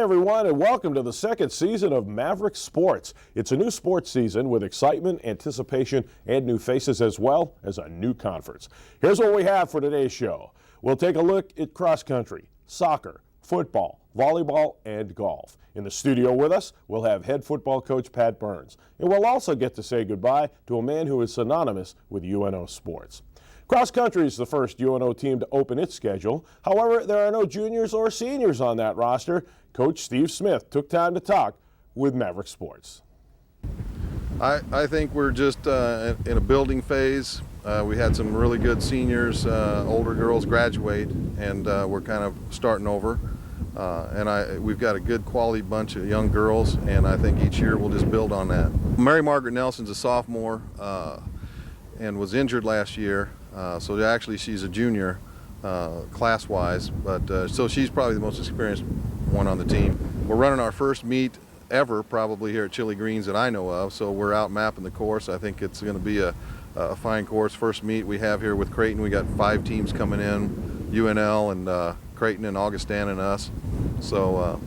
everyone, and welcome to the second season of Maverick Sports. It's a new sports season with excitement, anticipation, and new faces, as well as a new conference. Here's what we have for today's show. We'll take a look at cross country, soccer, football, volleyball, and golf. In the studio with us, we'll have head football coach Pat Burns. And we'll also get to say goodbye to a man who is synonymous with UNO sports. Cross country is the first UNO team to open its schedule. However, there are no juniors or seniors on that roster. Coach Steve Smith took time to talk with Maverick Sports. I think we're just in a building phase. We had some really good seniors, older girls graduate, and we're kind of starting over. We've got a good quality bunch of young girls, and I think each year we'll just build on that. Mary Margaret Nelson's a sophomore and was injured last year. So actually she's a junior class-wise, but so she's probably the most experienced one on the team. We're running our first meet ever probably here at Chili Greens that I know of, so we're out mapping the course. I think it's going to be a fine course. First meet we have here with Creighton. We got 5 teams coming in, UNL and Creighton and Augustan and us. So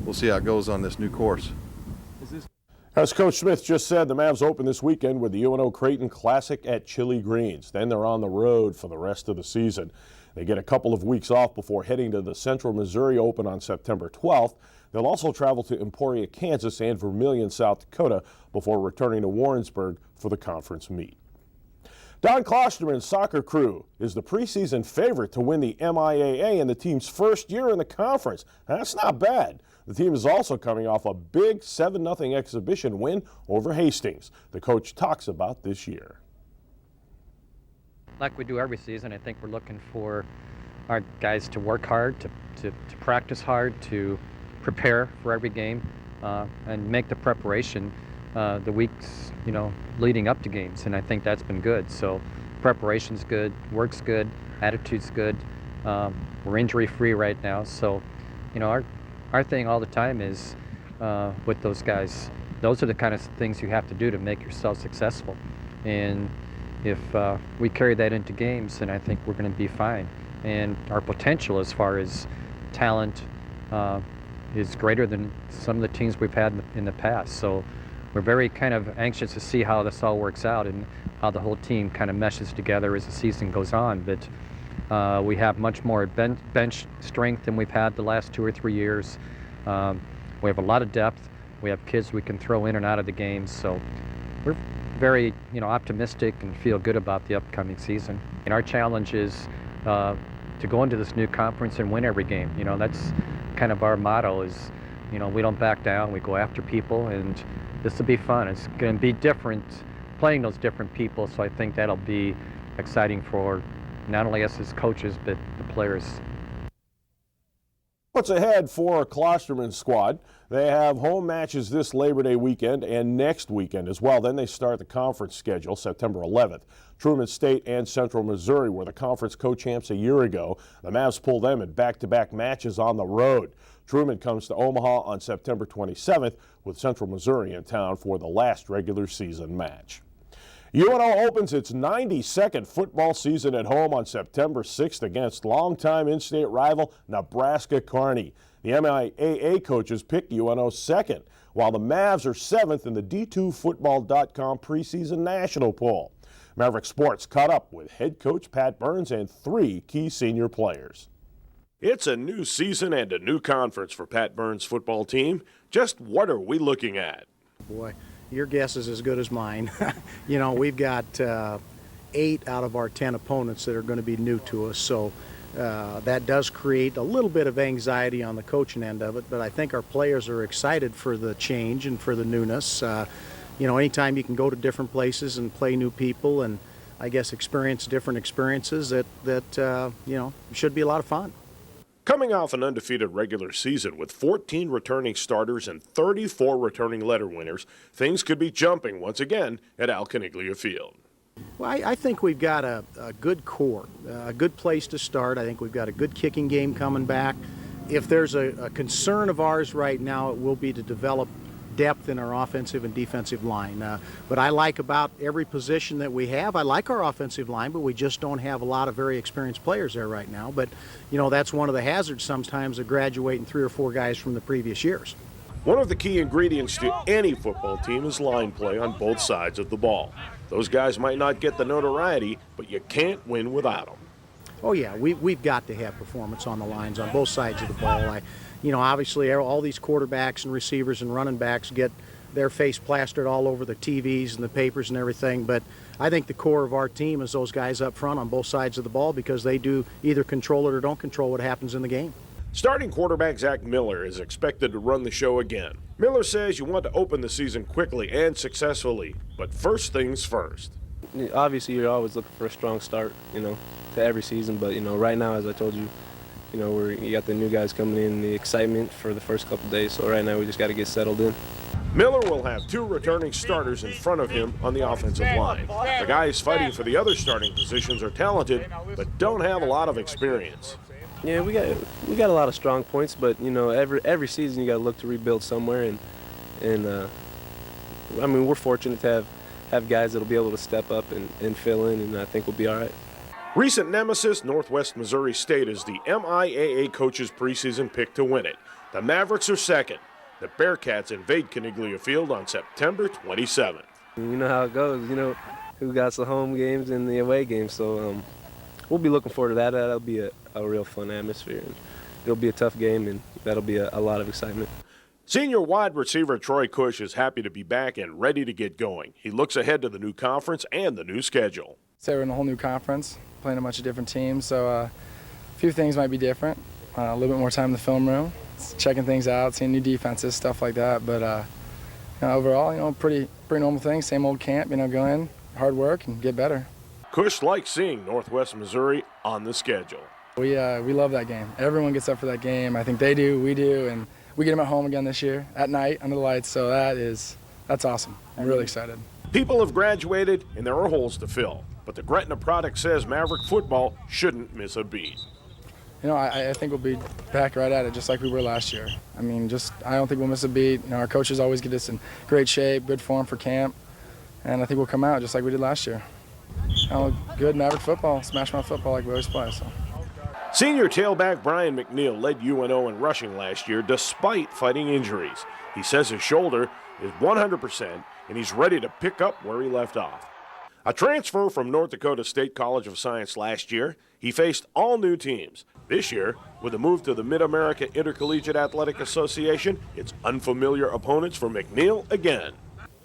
we'll see how it goes on this new course. As Coach Smith just said, the Mavs open this weekend with the UNO Creighton Classic at Chili Greens. Then they're on the road for the rest of the season. They get a couple of weeks off before heading to the Central Missouri Open on September 12th. They'll also travel to Emporia, Kansas and Vermilion, South Dakota before returning to Warrensburg for the conference meet. Don Klosterman's soccer crew is the preseason favorite to win the MIAA in the team's first year in the conference. That's not bad. The team is also coming off a big 7-0 exhibition win over Hastings. The coach talks about this year. Like we do every season, I think we're looking for our guys to work hard, to practice hard, to prepare for every game, and make the preparation the weeks, leading up to games. And I think that's been good. So preparation's good, work's good, attitude's good. We're injury-free right now. So, our thing all the time is with those guys, those are the kind of things you have to do to make yourself successful. And if we carry that into games, then I think we're going to be fine. And our potential as far as talent is greater than some of the teams we've had in the past. So we're very kind of anxious to see how this all works out and how the whole team kind of meshes together as the season goes on. But we have much more bench strength than we've had the last 2 or 3 years. We have a lot of depth. We have kids we can throw in and out of the games. So we're very, optimistic and feel good about the upcoming season. And our challenge is to go into this new conference and win every game. That's kind of our motto is, we don't back down. We go after people, and this will be fun. It's going to be different playing those different people. So I think that'll be exciting for not only us as coaches, but the players. What's ahead for Klosterman's squad? They have home matches this Labor Day weekend and next weekend as well. Then they start the conference schedule September 11th. Truman State and Central Missouri were the conference co-champs a year ago. The Mavs pull them in back-to-back matches on the road. Truman comes to Omaha on September 27th with Central Missouri in town for the last regular season match. UNO opens its 92nd football season at home on September 6th against longtime in-state rival Nebraska Kearney. The MIAA coaches picked UNO second, while the Mavs are 7th in the D2Football.com preseason national poll. Maverick Sports caught up with head coach Pat Burns and 3 key senior players. It's a new season and a new conference for Pat Burns' football team. Just what are we looking at? Boy, your guess is as good as mine. We've got 8 out of our 10 opponents that are going to be new to us, so that does create a little bit of anxiety on the coaching end of it, but I think our players are excited for the change and for the newness. Anytime you can go to different places and play new people and I guess experience different experiences, that should be a lot of fun. Coming off an undefeated regular season with 14 returning starters and 34 returning letter winners, things could be jumping once again at Al Caniglia Field. Well, I think we've got a good core, a good place to start. I think we've got a good kicking game coming back. If there's a concern of ours right now, it will be to develop depth in our offensive and defensive line. But I like about every position that we have. I like our offensive line, but we just don't have a lot of very experienced players there right now. But, you know, that's one of the hazards sometimes of graduating 3 or 4 guys from the previous years. One of the key ingredients to any football team is line play on both sides of the ball. Those guys might not get the notoriety, but you can't win without them. Oh yeah, we've got to have performance on the lines on both sides of the ball. You know, obviously all these quarterbacks and receivers and running backs get their face plastered all over the TVs and the papers and everything, but I think the core of our team is those guys up front on both sides of the ball, because they do either control it or don't control what happens in the game. Starting quarterback Zach Miller is expected to run the show again. Miller says you want to open the season quickly and successfully, but first things first. Obviously, you're always looking for a strong start, you know, to every season. But, you know, right now, as I told you, you know, you got the new guys coming in, the excitement for the first couple of days. So right now, we just got to get settled in. Miller will have 2 returning starters in front of him on the offensive line. The guys fighting for the other starting positions are talented, but don't have a lot of experience. Yeah, we got a lot of strong points, but, you know, every season you got to look to rebuild somewhere. And I mean, we're fortunate to have guys that'll be able to step up and fill in, and I think we'll be all right. Recent nemesis, Northwest Missouri State, is the MIAA coaches' preseason pick to win it. The Mavericks are second. The Bearcats invade Caniglia Field on September 27th. You know how it goes, you know, who got the home games and the away games, so we'll be looking forward to that. That'll be a real fun atmosphere, and it'll be a tough game, and that'll be a lot of excitement. Senior wide receiver Troy Cush is happy to be back and ready to get going. He looks ahead to the new conference and the new schedule. So we're in a whole new conference, playing a bunch of different teams, so a few things might be different. A little bit more time in the film room, checking things out, seeing new defenses, stuff like that. But you know, overall, you know, pretty normal things. Same old camp, you know, go in, hard work, and get better. Cush likes seeing Northwest Missouri on the schedule. We love that game. Everyone gets up for that game. I think they do, we do, and we get them at home again this year at night under the lights. So that's awesome. I'm really excited. People have graduated, and there are holes to fill. But the Gretna product says Maverick football shouldn't miss a beat. You know, I think we'll be back right at it just like we were last year. I mean, I don't think we'll miss a beat. You know, our coaches always get us in great shape, good form for camp, and I think we'll come out just like we did last year. You know, good Maverick football, smash mouth football like we always play. So. Senior tailback Brian McNeil led UNO in rushing last year despite fighting injuries. He says his shoulder is 100% and he's ready to pick up where he left off. A transfer from North Dakota State College of Science last year, he faced all new teams. This year, with a move to the Mid-America Intercollegiate Athletic Association, it's unfamiliar opponents for McNeil again.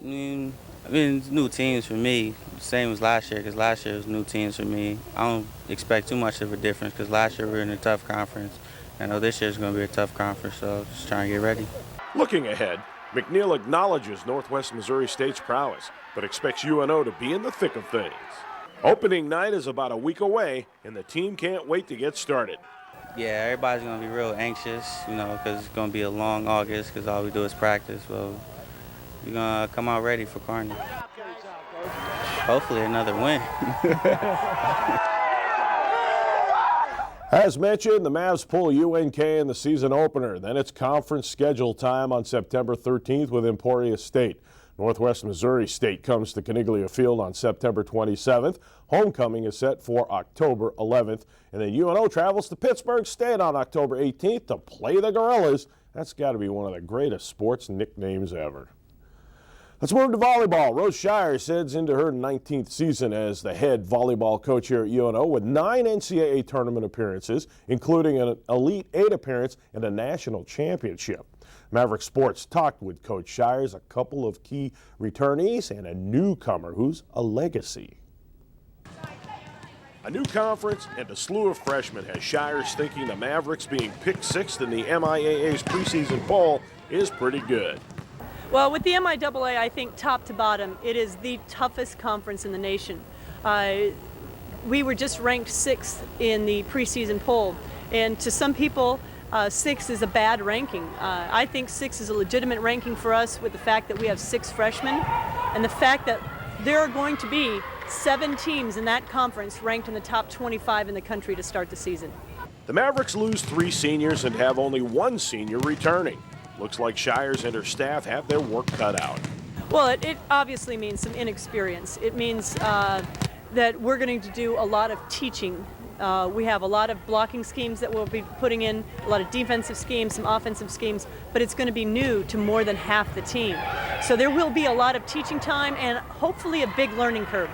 I mean, it's new teams for me, same as last year, because last year was new teams for me. I don't expect too much of a difference, because last year we were in a tough conference. I know this year's going to be a tough conference, so just trying to get ready. Looking ahead, McNeil acknowledges Northwest Missouri State's prowess, but expects UNO to be in the thick of things. Opening night is about a week away, and the team can't wait to get started. Yeah, everybody's going to be real anxious, you know, because it's going to be a long August, because all we do is practice. Well, we're going to come out ready for Kearney. Hopefully another win. As mentioned, the Mavs pull UNK in the season opener. Then it's conference schedule time on September 13th with Emporia State. Northwest Missouri State comes to Caniglia Field on September 27th. Homecoming is set for October 11th. And then UNO travels to Pittsburgh State on October 18th to play the Gorillas. That's got to be one of the greatest sports nicknames ever. Let's move to volleyball. Rose Shires heads into her 19th season as the head volleyball coach here at UNO with 9 NCAA tournament appearances, including an Elite 8 appearance and a national championship. Maverick Sports talked with Coach Shires, a couple of key returnees, and a newcomer who's a legacy. A new conference and a slew of freshmen has Shires thinking the Mavericks being picked 6th in the MIAA's preseason poll is pretty good. Well, with the MIAA, I think top to bottom, it is the toughest conference in the nation. We were just ranked 6th in the preseason poll, and to some people, 6 is a bad ranking. I think 6 is a legitimate ranking for us with the fact that we have 6 freshmen and the fact that there are going to be 7 teams in that conference ranked in the top 25 in the country to start the season. The Mavericks lose 3 seniors and have only 1 senior returning. Looks like Shires and her staff have their work cut out. Well, it obviously means some inexperience. It means that we're going to do a lot of teaching. We have a lot of blocking schemes that we'll be putting in, a lot of defensive schemes, some offensive schemes, but it's going to be new to more than half the team. So there will be a lot of teaching time and hopefully a big learning curve.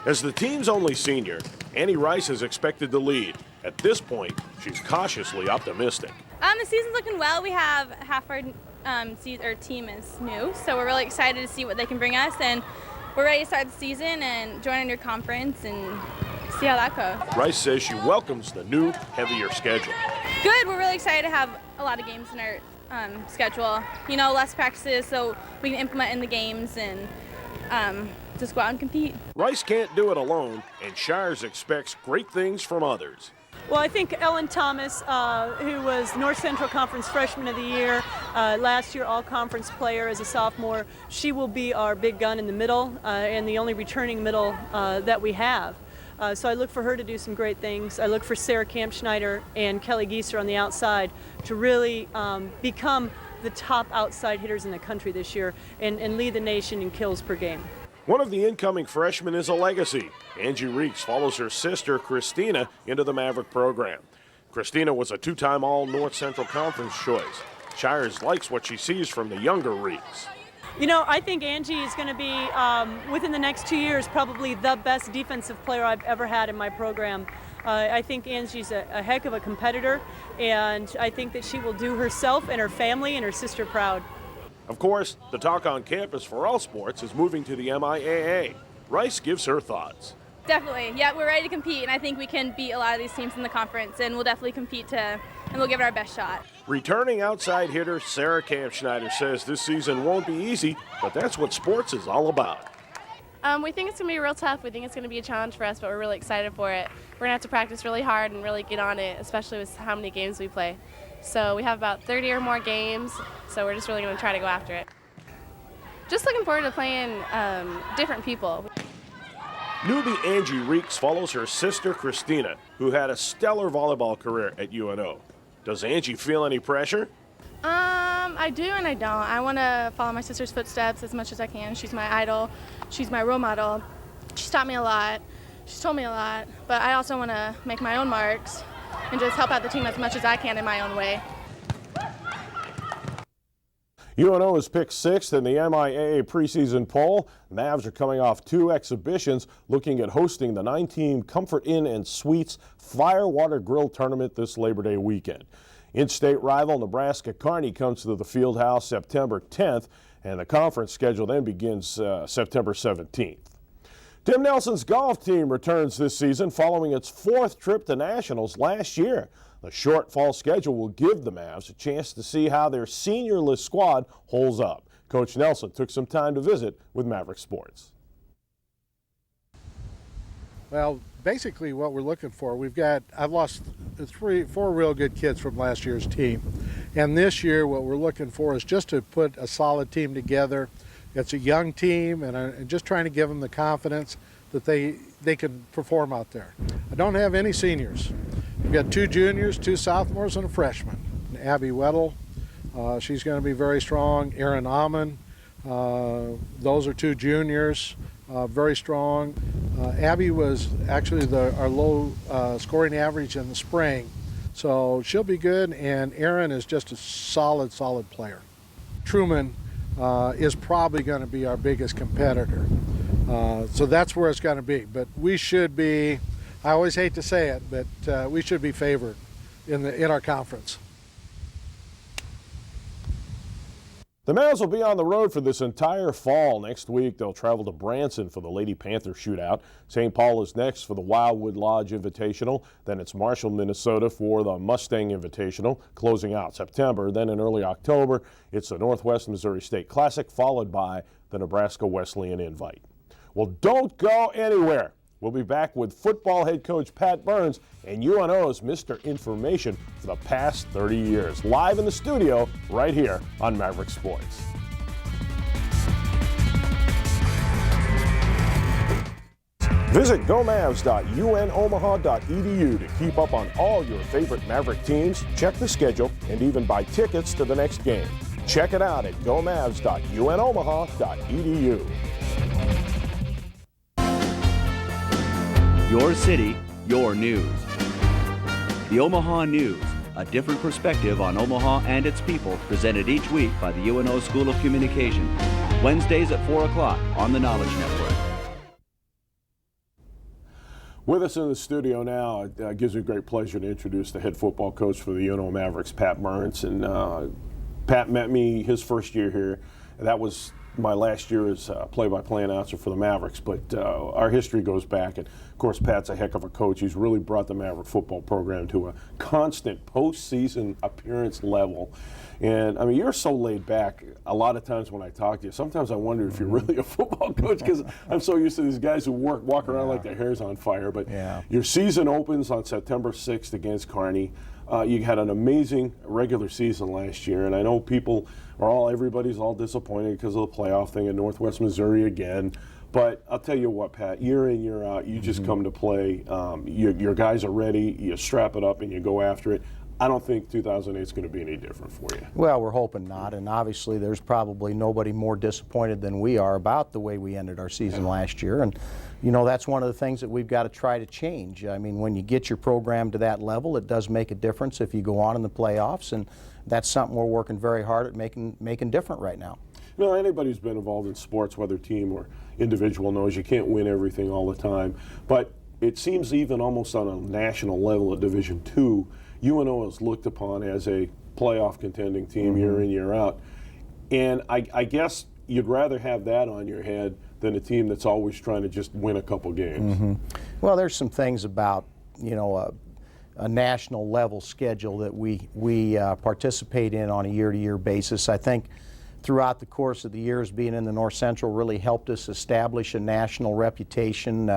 As the team's only senior, Annie Rice is expected to lead. At this point, she's cautiously optimistic. The season's looking well. We have half our team is new, so we're really excited to see what they can bring us, and we're ready to start the season and join a new conference and see how that goes. Rice says she welcomes the new, heavier schedule. Good. We're really excited to have a lot of games in our schedule. You know, less practices so we can implement in the games and just go out and compete. Rice can't do it alone, and Shires expects great things from others. Well, I think Ellen Thomas, who was North Central Conference Freshman of the Year, last year All-Conference player as a sophomore, she will be our big gun in the middle and the only returning middle that we have. So I look for her to do some great things. I look for Sarah Kampschneider and Kelly Gieser on the outside to really become the top outside hitters in the country this year and lead the nation in kills per game. One of the incoming freshmen is a legacy. Angie Reeks follows her sister, Christina, into the Maverick program. Christina was a two-time All-North Central Conference choice. Shires likes what she sees from the younger Reeks. You know, I think Angie is going to be, within the next 2 years, probably the best defensive player I've ever had in my program. I think Angie's a heck of a competitor, and I think that she will do herself and her family and her sister proud. Of course, the talk on campus for all sports is moving to the MIAA. Rice gives her thoughts. Definitely. Yeah, we're ready to compete, and I think we can beat a lot of these teams in the conference, and we'll definitely compete and we'll give it our best shot. Returning outside hitter Sarah Kampschneider says this season won't be easy, but that's what sports is all about. We think it's going to be real tough. We think it's going to be a challenge for us, but we're really excited for it. We're going to have to practice really hard and really get on it, especially with how many games we play. So we have about 30 or more games, so we're just really going to try to go after it. Just looking forward to playing different people. Newbie Angie Reeks follows her sister Christina, who had a stellar volleyball career at UNO. Does Angie feel any pressure? I do and I don't. I want to follow my sister's footsteps as much as I can. She's my idol. She's my role model. She's taught me a lot. She's told me a lot. But I also want to make my own marks and just help out the team as much as I can in my own way. UNO is picked 6th in the MIAA preseason poll. Mavs are coming off 2 exhibitions, looking at hosting the 9-team Comfort Inn and Suites Firewater Grill Tournament this Labor Day weekend. In-state rival Nebraska Kearney comes to the Fieldhouse September 10th, and the conference schedule then begins September 17th. Tim Nelson's golf team returns this season following its 4th trip to nationals last year. The short fall schedule will give the Mavs a chance to see how their seniorless squad holds up. Coach Nelson took some time to visit with Maverick Sports. Well, basically what we're looking for, I've lost 4 real good kids from last year's team. And this year what we're looking for is just to put a solid team together. It's a young team, and just trying to give them the confidence that they can perform out there. I don't have any seniors. We've got 2 juniors, 2 sophomores, and a freshman. And Abby Weddle, she's going to be very strong. Erin Amon, those are 2 juniors, very strong. Abby was actually our low scoring average in the spring, so she'll be good. And Erin is just a solid player. Truman is probably going to be our biggest competitor. So that's where it's going to be. But we should be, I always hate to say it, but we should be favored in our conference. The Mavs will be on the road for this entire fall. Next week, they'll travel to Branson for the Lady Panther Shootout. St. Paul is next for the Wildwood Lodge Invitational. Then it's Marshall, Minnesota for the Mustang Invitational, closing out September. Then in early October, it's the Northwest Missouri State Classic, followed by the Nebraska Wesleyan Invite. Well, don't go anywhere. We'll be back with football head coach Pat Burns and UNO's Mr. Information for the past 30 years. Live in the studio right here on Maverick Sports. Visit gomavs.unomaha.edu to keep up on all your favorite Maverick teams, check the schedule, and even buy tickets to the next game. Check it out at gomavs.unomaha.edu. Your city, your news. The Omaha News, a different perspective on Omaha and its people, presented each week by the UNO School of Communication. Wednesdays at 4 o'clock on the Knowledge Network. With us in the studio now, it gives me great pleasure to introduce the head football coach for the UNO Mavericks, Pat Burns. And Pat met me his first year here. That was my last year as play-by-play announcer for the Mavericks, but our history goes back, and of course Pat's a heck of a coach. He's really brought the Maverick football program to a constant postseason appearance level. And I mean, you're so laid back a lot of times when I talk to you. Sometimes I wonder if you're really a football coach, because I'm so used to these guys who walk around like their hair's on fire. But your season opens on September 6th against Kearney. You had an amazing regular season last year, and I know everybody's all disappointed because of the playoff thing at Northwest Missouri again. But I'll tell you what, Pat, year in, year out, you just come to play. Your guys are ready. You strap it up and you go after it. I don't think 2008 is going to be any different for you. Well, we're hoping not, and obviously there's probably nobody more disappointed than we are about the way we ended our season last year. And you know, that's one of the things that we've got to try to change. I mean, when you get your program to that level, it does make a difference if you go on in the playoffs, and that's something we're working very hard at making different right now. You know, anybody who's been involved in sports, whether team or individual, knows you can't win everything all the time. But it seems even almost on a national level at Division II, UNO is looked upon as a playoff contending team year in, year out. And I guess you'd rather have that on your head than a team that's always trying to just win a couple games. Well, there's some things about, you know, a national level schedule that we participate in on a year-to-year basis. I think throughout the course of the years, being in the North Central really helped us establish a national reputation.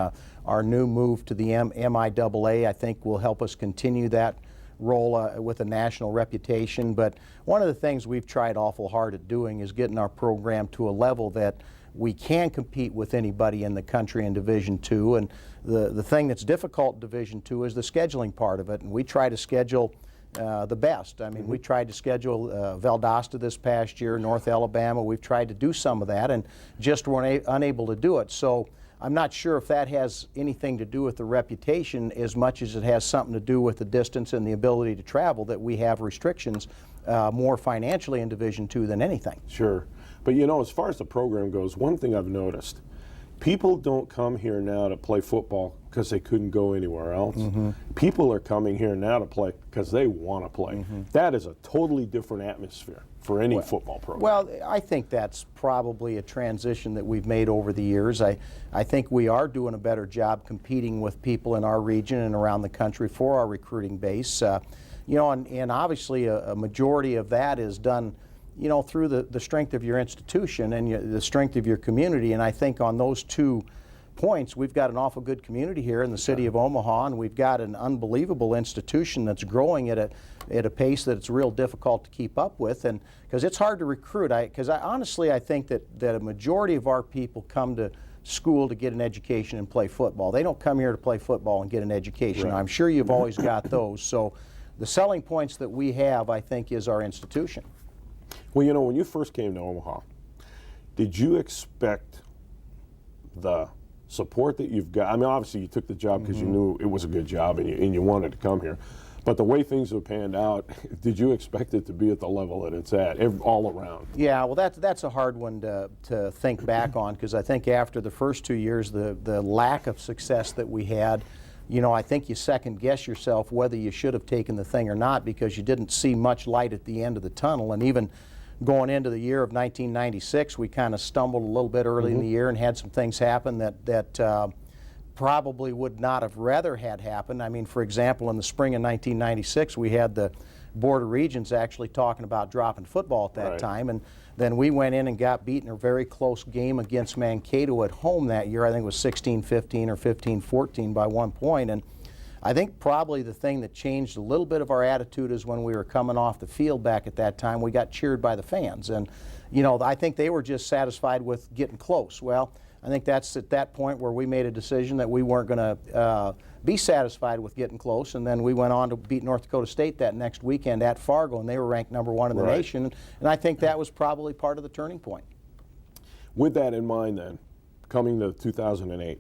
Our new move to the MIAA, I think, will help us continue that role with a national reputation. But one of the things we've tried awful hard at doing is getting our program to a level that we can compete with anybody in the country in Division II. And the thing that's difficult in Division II is the scheduling part of it. And we try to schedule the best. I mean, we tried to schedule Valdosta this past year, North Alabama. We've tried to do some of that and just weren't unable to do it. So I'm not sure if that has anything to do with the reputation as much as it has something to do with the distance and the ability to travel, that we have restrictions more financially in Division II than anything. Sure. But you know, as far as the program goes, one thing I've noticed, people don't come here now to play football because they couldn't go anywhere else. People are coming here now to play because they want to play. That is a totally different atmosphere for any football program. Well, I think that's probably a transition that we've made over the years. I think we are doing a better job competing with people in our region and around the country for our recruiting base. You know, and obviously a majority of that is done, you know, through the strength of your institution and the strength of your community. And I think on those 2 points, we've got an awful good community here in the city of Omaha, and we've got an unbelievable institution that's growing at a pace that it's real difficult to keep up with, and because it's hard to recruit. Because honestly, I think that a majority of our people come to school to get an education and play football. They don't come here to play football and get an education. I'm sure you've always got those. So the selling points that we have, I think, is our institution. Well, you know, when you first came to Omaha, did you expect the support that you've got? I mean, obviously you took the job because you knew it was a good job and you wanted to come here. But the way things have panned out, did you expect it to be at the level that it's at, all around? Yeah, well, that's a hard one to think back on, because I think after the first 2 years, the lack of success that we had, you know, I think you second guess yourself whether you should have taken the thing or not, because you didn't see much light at the end of the tunnel. And even going into the year of 1996, we kind of stumbled a little bit early in the year and had some things happen that probably would not have rather had happen. I mean, for example, in the spring of 1996, we had the Board of Regents actually talking about dropping football at that time, and then we went in and got beaten in a very close game against Mankato at home that year. I think it was 16-15 or 15-14 by 1 point. And I think probably the thing that changed a little bit of our attitude is when we were coming off the field back at that time, we got cheered by the fans. And, you know, I think they were just satisfied with getting close. Well, I think that's at that point where we made a decision that we weren't going to be satisfied with getting close, and then we went on to beat North Dakota State that next weekend at Fargo, and they were ranked #1 in the nation, and I think that was probably part of the turning point. With that in mind then, coming to 2008,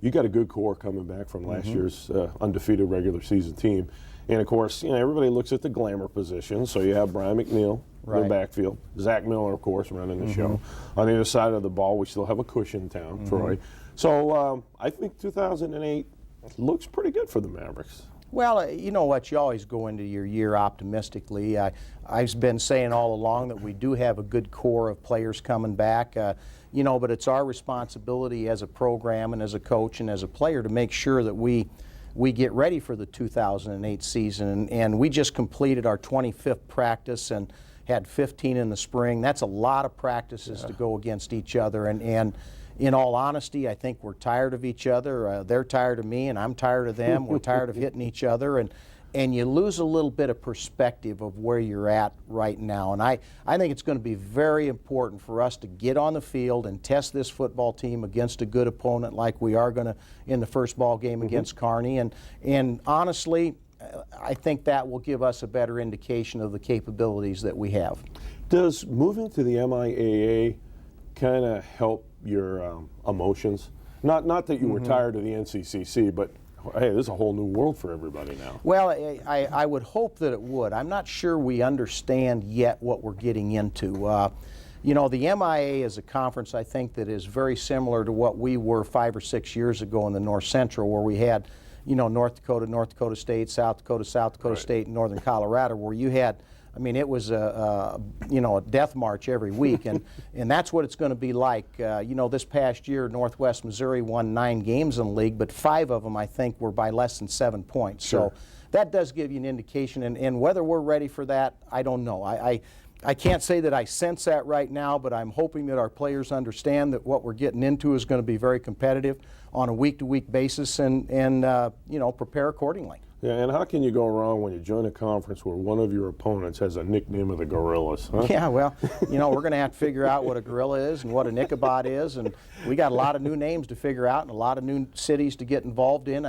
you got a good core coming back from last year's undefeated regular season team. And of course, everybody looks at the glamour position. So you have Brian McNeil in the backfield, Zach Miller, of course, running the show. On the other side of the ball, we still have a cushion town, Troy. So I think 2008 looks pretty good for the Mavericks. Well, you know what, you always go into your year optimistically. I've been saying all along that we do have a good core of players coming back, but it's our responsibility as a program and as a coach and as a player to make sure that we get ready for the 2008 season. And we just completed our 25th practice and had 15 in the spring. That's a lot of practices to go against each other. And in all honesty, I think we're tired of each other. They're tired of me, and I'm tired of them. We're tired of hitting each other. And you lose a little bit of perspective of where you're at right now. And I think it's going to be very important for us to get on the field and test this football team against a good opponent like we are going to in the first ball game against Kearney. And honestly, I think that will give us a better indication of the capabilities that we have. Does moving to the MIAA kind of help your emotions? Not that you were tired of the NCCC, but hey, this is a whole new world for everybody now. Well, I would hope that it would. I'm not sure we understand yet what we're getting into. The MIA is a conference, I think, that is very similar to what we were 5 or 6 years ago in the North Central, where we had, North Dakota State, South Dakota State, and Northern Colorado, where you had, it was a death march every week, and that's what it's going to be like. This past year, Northwest Missouri won 9 games in the league, but 5 of them, I think, were by less than 7 points. Sure. So that does give you an indication, and whether we're ready for that, I don't know. I can't say that I sense that right now, but I'm hoping that our players understand that what we're getting into is going to be very competitive on a week-to-week basis and prepare accordingly. Yeah, and how can you go wrong when you join a conference where one of your opponents has a nickname of the Gorillas? Huh? Yeah, well, we're going to have to figure out what a gorilla is and what an Ichabod is, and we got a lot of new names to figure out and a lot of new cities to get involved in.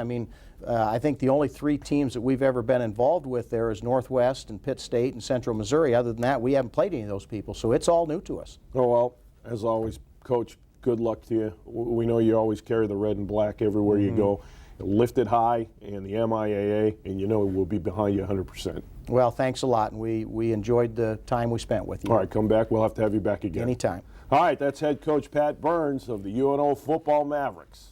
I think the only 3 teams that we've ever been involved with there is Northwest and Pitt State and Central Missouri. Other than that, we haven't played any of those people, so it's all new to us. Oh, well, as always, Coach, good luck to you. We know you always carry the red and black everywhere you go. Lift it high in the MIAA, and we'll be behind you 100%. Well, thanks a lot, and we enjoyed the time we spent with you. All right, come back. We'll have to have you back again. Anytime. All right, that's head coach Pat Burns of the UNO Football Mavericks.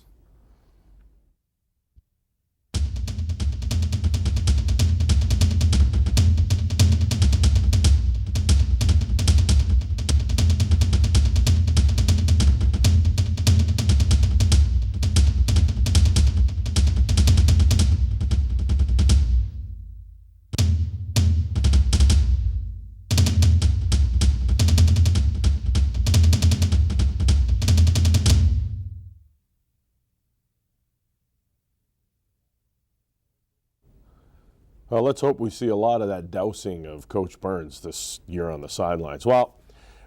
Let's hope we see a lot of that dousing of Coach Burns this year on the sidelines. Well,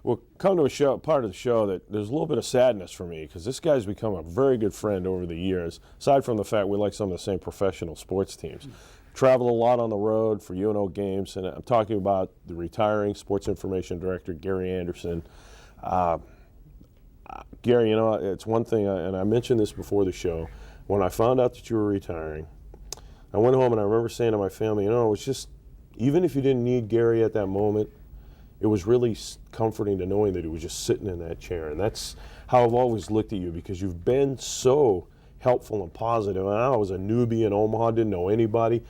we'll come to a part of the show that there's a little bit of sadness for me because this guy's become a very good friend over the years, aside from the fact we like some of the same professional sports teams. Traveled a lot on the road for UNO games, and I'm talking about the retiring sports information director, Gary Anderson. Gary, it's one thing, and I mentioned this before the show, when I found out that you were retiring, I went home and I remember saying to my family, it was just, even if you didn't need Gary at that moment, it was really comforting to knowing that he was just sitting in that chair. And that's how I've always looked at you, because you've been so helpful and positive. And I was a newbie in Omaha, didn't know anybody.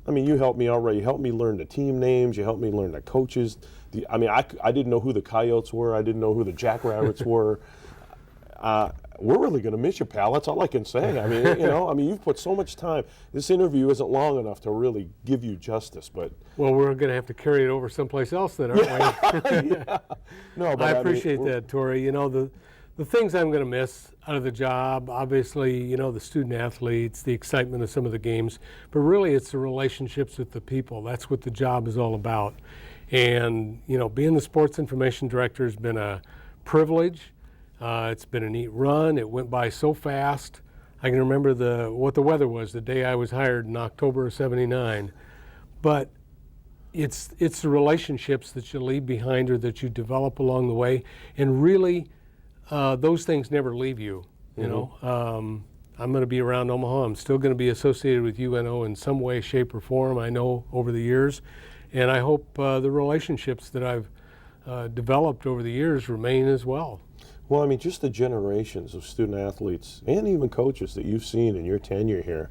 You helped me already. You helped me learn the team names. You helped me learn the coaches. I didn't know who the Coyotes were. I didn't know who the Jackrabbits were. We're really going to miss you, pal. That's all I can say. You've put so much time. This interview isn't long enough to really give you justice, but. Well, we're going to have to carry it over someplace else then, aren't we? Yeah. No, but I appreciate that, Tori. The things I'm going to miss out of the job, obviously, the student athletes, the excitement of some of the games, but really it's the relationships with the people. That's what the job is all about. And, being the sports information director has been a privilege. It's been a neat run. It went by so fast. I can remember what the weather was the day I was hired in October of '79. But it's the relationships that you leave behind or that you develop along the way, and really those things never leave you. You know, I'm going to be around Omaha. I'm still going to be associated with UNO in some way, shape, or form. I know over the years, and I hope the relationships that I've developed over the years remain as well. Well, I mean, just the generations of student athletes and even coaches that you've seen in your tenure here.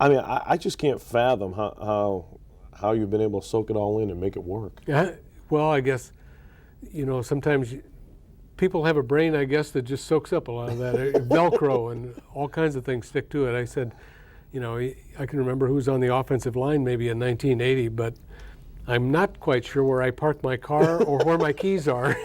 I mean, I just can't fathom how you've been able to soak it all in and make it work. Yeah, well, I guess, sometimes people have a brain, I guess, that just soaks up a lot of that. Velcro and all kinds of things stick to it. I said, I can remember who was on the offensive line maybe in 1980, but I'm not quite sure where I parked my car or where my keys are.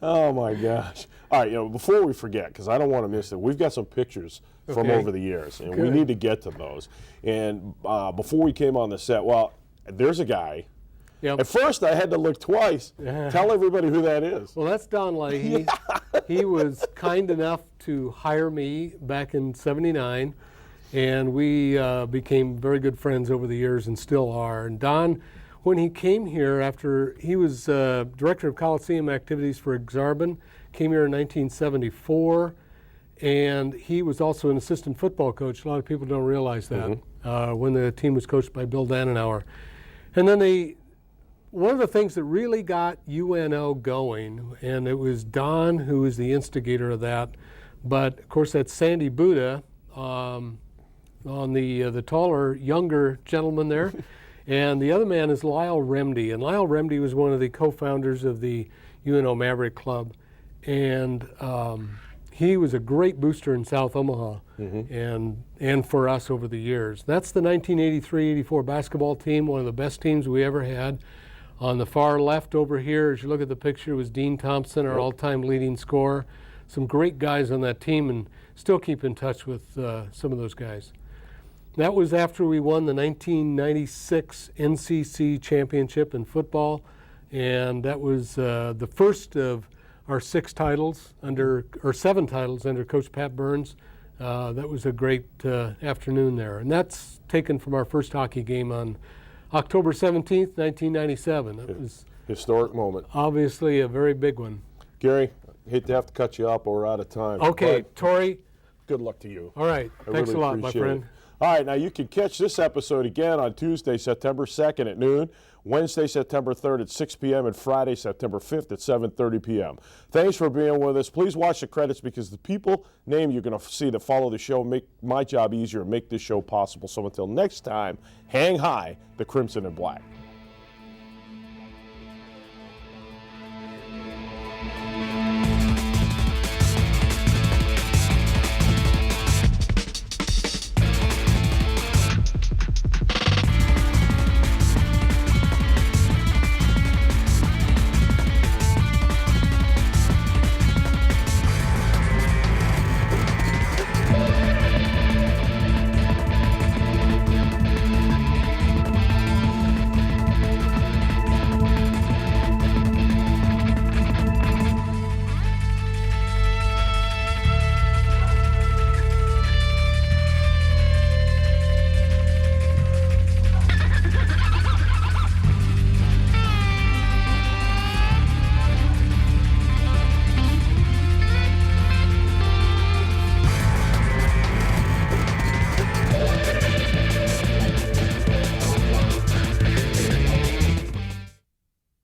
Oh my gosh. All right, before we forget, because I don't want to miss it, we've got some pictures from over the years, and we need to get to those. And before we came on the set, well, there's a guy. Yep. At first, I had to look twice. Tell everybody who that is. Well, that's Don Leahy. He was kind enough to hire me back in '79, and we became very good friends over the years and still are. And Don, when he came here after he was director of Coliseum activities for Exarban, came here in 1974, and he was also an assistant football coach. A lot of people don't realize that when the team was coached by Bill Dannenauer. And then one of the things that really got UNO going, and it was Don who was the instigator of that, but of course that's Sandy Buddha on the taller, younger gentleman there. And the other man is Lyle Remdy. And Lyle Remdy was one of the co-founders of the UNO Maverick Club. And he was a great booster in South Omaha and for us over the years. That's the 1983-84 basketball team, one of the best teams we ever had. On the far left over here, as you look at the picture, was Dean Thompson, our all-time leading scorer. Some great guys on that team, and still keep in touch with some of those guys. That was after we won the 1996 NCC championship in football, and that was the first of our 7 titles under Coach Pat Burns. That was a great afternoon there, and that's taken from our first hockey game on October 17th, 1997. That was historic moment. Obviously a very big one. Gary, hate to have to cut you up, but we're out of time. Okay, Tori. Good luck to you. All right, thanks a lot, my friend. All right, now you can catch this episode again on Tuesday, September 2nd at noon, Wednesday, September 3rd at 6 p.m., and Friday, September 5th at 7:30 p.m. Thanks for being with us. Please watch the credits because the people name you're going to see that follow the show make my job easier and make this show possible. So until next time, hang high, the Crimson and Black.